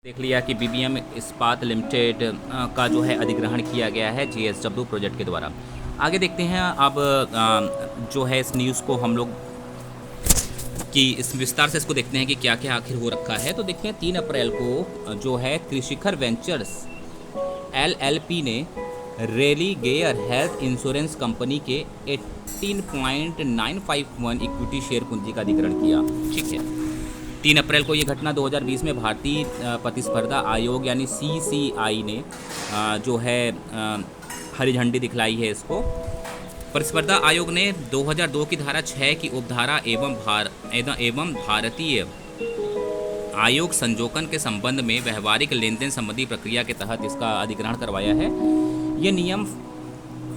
देख लिया कि बीबीएम इस्पात लिमिटेड का जो है अधिग्रहण किया गया है जीएसडब्ल्यू प्रोजेक्ट के द्वारा। आगे देखते हैं अब जो है इस न्यूज़ को हम लोग कि इस विस्तार से इसको देखते हैं कि क्या क्या आखिर हो रखा है। तो देखते हैं 3 अप्रैल को जो है त्रिशिखर वेंचर्स एलएलपी ने रेलिगेयर हेल्थ इंश्योरेंस कंपनी के 18.951 इक्विटी शेयर पूंजी का अधिग्रहण किया। ठीक है, 3 अप्रैल को ये घटना 2020 में भारतीय प्रतिस्पर्धा आयोग यानी सीसीआई ने जो है हरी झंडी दिखलाई है इसको। प्रतिस्पर्धा आयोग ने 2002 की धारा 6 की उपधारा एवं भारतीय आयोग संजोकन के संबंध में व्यवहारिक लेन देन संबंधी प्रक्रिया के तहत इसका अधिग्रहण करवाया है। ये नियम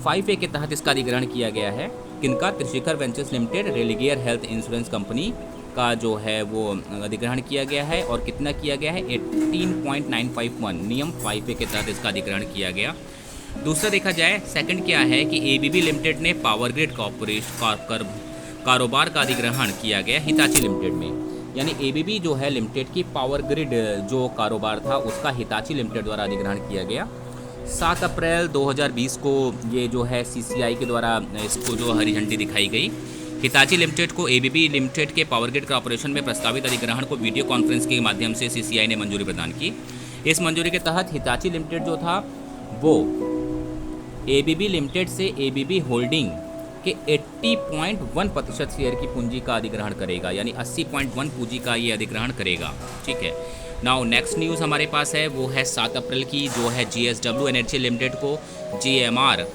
5A के तहत इसका अधिग्रहण किया गया है। किनका? Trishikhar ventures limited Religare health insurance company का जो है वो अधिग्रहण किया गया है। और कितना किया गया है? 18.951 नियम 5A के तहत इसका अधिग्रहण किया गया। दूसरा देखा जाए सेकंड क्या है कि एबीबी लिमिटेड ने पावर ग्रिड कॉर्पोरेशन कारोबार का अधिग्रहण किया गया हिताची लिमिटेड में। यानी एबीबी जो है लिमिटेड की पावर ग्रिड जो कारोबार था उसका हिताची लिमिटेड द्वारा अधिग्रहण किया गया। 7 अप्रैल 2020 को ये जो है सीसीआई के द्वारा इसको जो हरी झंडी दिखाई गई। हिताची लिमिटेड को एबीबी लिमिटेड के पावर ग्रिड कॉर्पोरेशन में प्रस्तावित अधिग्रहण को वीडियो कॉन्फ्रेंस के माध्यम से सीसीआई ने मंजूरी प्रदान की। इस मंजूरी के तहत हिताची लिमिटेड जो था वो एबीबी लिमिटेड से एबीबी होल्डिंग के 80.1% शेयर की पूंजी का अधिग्रहण करेगा, यानी 80.1 पूंजी का ये अधिग्रहण करेगा। ठीक है, नाउ नेक्स्ट न्यूज़ हमारे पास है वो है 7 अप्रैल की, जो है जीएसडब्ल्यू एनर्जी लिमिटेड को जीएमआर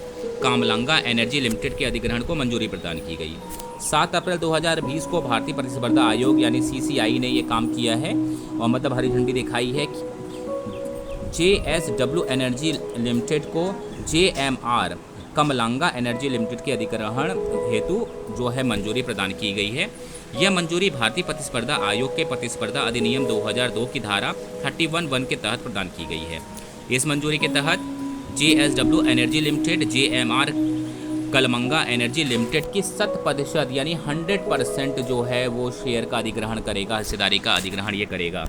कामलांगा एनर्जी लिमिटेड के अधिग्रहण को मंजूरी प्रदान की गई। 7 अप्रैल 2020 को भारतीय प्रतिस्पर्धा आयोग यानी सीसीआई ने ये काम किया है और मतलब हरी झंडी दिखाई है कि जेएसडब्ल्यू एनर्जी लिमिटेड को जेएमआर कमलांगा एनर्जी लिमिटेड के अधिग्रहण हेतु जो है मंजूरी प्रदान की गई है। यह मंजूरी भारतीय प्रतिस्पर्धा आयोग के प्रतिस्पर्धा अधिनियम 2002 की धारा 31(1) के तहत प्रदान की गई है। इस मंजूरी के तहत JSW energy limited JMR Kalmanga energy limited की 100% यानी 100% जो है वो शेयर का अधिग्रहण करेगा, हिस्सेदारी का अधिग्रहण ये करेगा।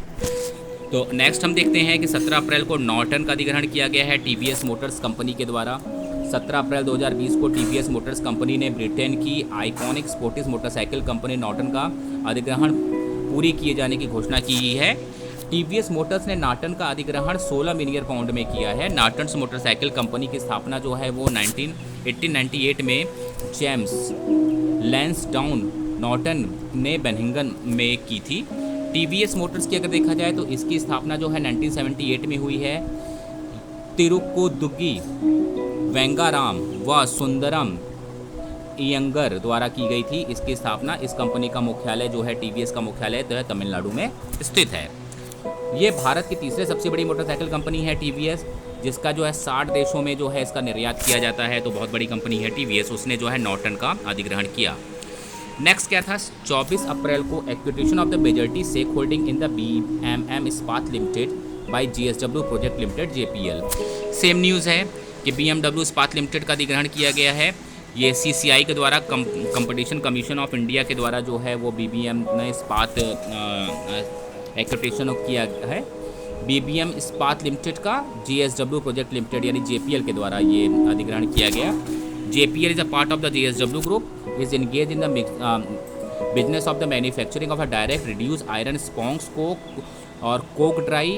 तो नेक्स्ट हम देखते हैं कि 17 अप्रैल को नॉर्टन का अधिग्रहण किया गया है टीवीएस मोटर्स कंपनी के द्वारा। 17 अप्रैल 2020 को टीवीएस मोटर्स कंपनी ने ब्रिटेन की आइकॉनिक स्पोर्टिस मोटरसाइकिल कंपनी नॉर्टन का अधिग्रहण पूरी किए जाने की घोषणा की है। टीवीएस मोटर्स ने नॉर्टन का अधिग्रहण 16 मिलियन पाउंड में किया है। नॉर्टन्स मोटरसाइकिल कंपनी की स्थापना जो है वो 1898 में जेम्स लैंसडाउन नॉर्टन ने बेनिंगटन में की थी। टीवीएस मोटर्स की अगर देखा जाए तो इसकी स्थापना जो है 1978 में हुई है। तिरुक्कुदुगी वेंगाराम व सुंदरम इयंगर द्वारा की गई थी इसकी स्थापना। इस कंपनी का मुख्यालय जो है टीवीएस का मुख्यालय तो है तमिलनाडु में स्थित है। ये भारत की तीसरे सबसे बड़ी मोटरसाइकिल कंपनी है टीवीएस, जिसका जो है 60 देशों में जो है इसका निर्यात किया जाता है। तो बहुत बड़ी कंपनी है टीवीएस, उसने जो है नॉर्टन का अधिग्रहण किया। नेक्स्ट क्या था? 24 अप्रैल को acquisition of the majority stake holding in the BMM Ispat limited by GSW project limited JPL. Same news है कि बीएमडब्ल्यू इस्पात लिमिटेड का अधिग्रहण किया गया है। ये सीसीआई के द्वारा कंपटीशन कमीशन ऑफ इंडिया के द्वारा जो है वो बीबीएम ने इस्पात एक्विजिशन किया है। बीबीएम इस्पात लिमिटेड का जीएसडब्ल्यू प्रोजेक्ट लिमिटेड यानी जेपीएल के द्वारा ये अधिग्रहण किया गया। JPL is a part of the JSW group, is engaged in the business of the manufacturing of a direct reduced iron sponge coke or coke dry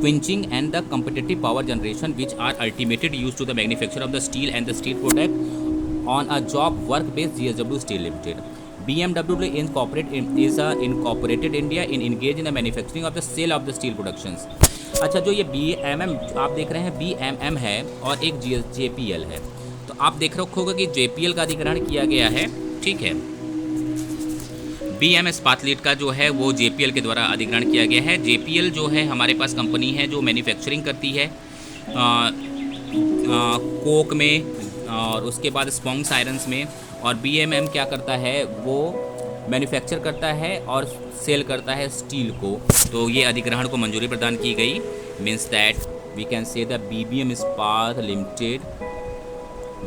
quenching and the competitive power generation, which are ultimately used to the manufacture of the steel and the steel product on a job work based JSW Steel Limited. BMW is incorporated India in engaged in the manufacturing of the sale of the steel productions. अच्छा, जो ये BMM आप देख रहे हैं BMM है और एक JPL है। तो आप देख रखे होगा कि JPL का अधिग्रहण किया गया है। ठीक है, BM इस्पात लिमिटेड का जो है वो JPL के द्वारा अधिग्रहण किया गया है। JPL जो है हमारे पास कंपनी है जो मैन्युफैक्चरिंग करती है कोक में और उसके बाद स्पॉन्ज आयरन्स में, और BMM क्या करता है वो मैन्युफैक्चर करता है और सेल करता है स्टील को। तो ये अधिग्रहण को मंजूरी प्रदान की गई। Means that we can say the BBM Ispat limited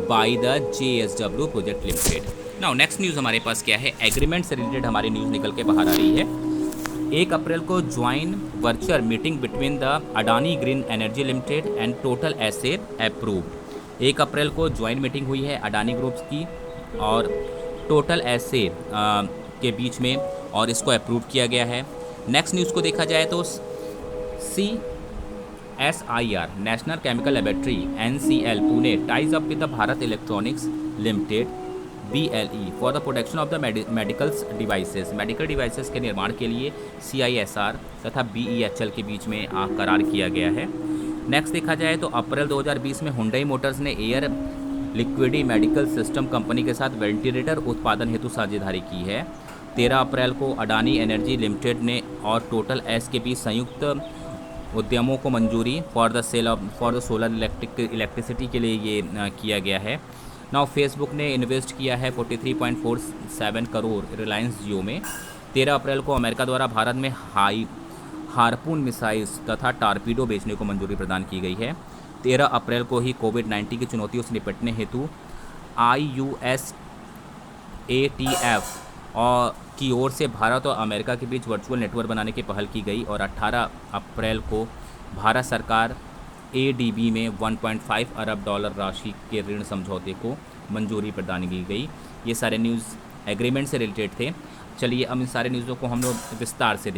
by the JSW project limited. Now next news हमारे पास क्या है? एग्रीमेंट से रिलेटेड हमारी न्यूज़ निकल के बाहर आ रही है। 1 अप्रैल को join virtual meeting between the Adani green energy limited and Total SA approved. 1 अप्रैल को ज्वाइन मीटिंग हुई है अडानी ग्रुप्स की और टोटल एसए के बीच में और इसको अप्रूव किया गया है। नेक्स्ट न्यूज़ को देखा जाए तो CSIR national chemical laboratory NCL Pune ties up with the Bharat electronics limited BLE for the production of the medical devices के निर्माण के लिए CISR तथा BEHL के बीच में करार किया गया है। नेक्स्ट देखा जाए तो अप्रैल 2020 में हुंडई मोटर्स ने air liquidy medical system company के साथ वेंटिलेटर उत्पादन हेतु साझेदारी की है। 13 अप्रैल को अडानी एनर्जी लिमिटेड ने और टोटल एस के बीच संयुक्त उद्यमों को मंजूरी फॉर द सोलर इलेक्ट्रिसिटी के लिए ये किया गया है। नाउ फेसबुक ने इन्वेस्ट किया है 43.47 करोड़ रिलायंस जियो में। 13 अप्रैल को अमेरिका द्वारा भारत में हार्पून मिसाइल्स तथा टारपीडो बेचने को मंजूरी प्रदान की गई है। 13 अप्रैल को ही कोविड-19 की चुनौतियों से निपटने हेतु IUSATF और की ओर से भारत और अमेरिका के बीच वर्चुअल नेटवर्क बनाने की पहल की गई और 18 अप्रैल को भारत सरकार ADB में 1.5 अरब डॉलर राशि के ऋण समझौते को मंजूरी प्रदान की गई। ये सारे न्यूज़ एग्रीमेंट से रिलेटेड थे। चलिए अब इन सारे न्यूज़ों को हम लोग विस्तार से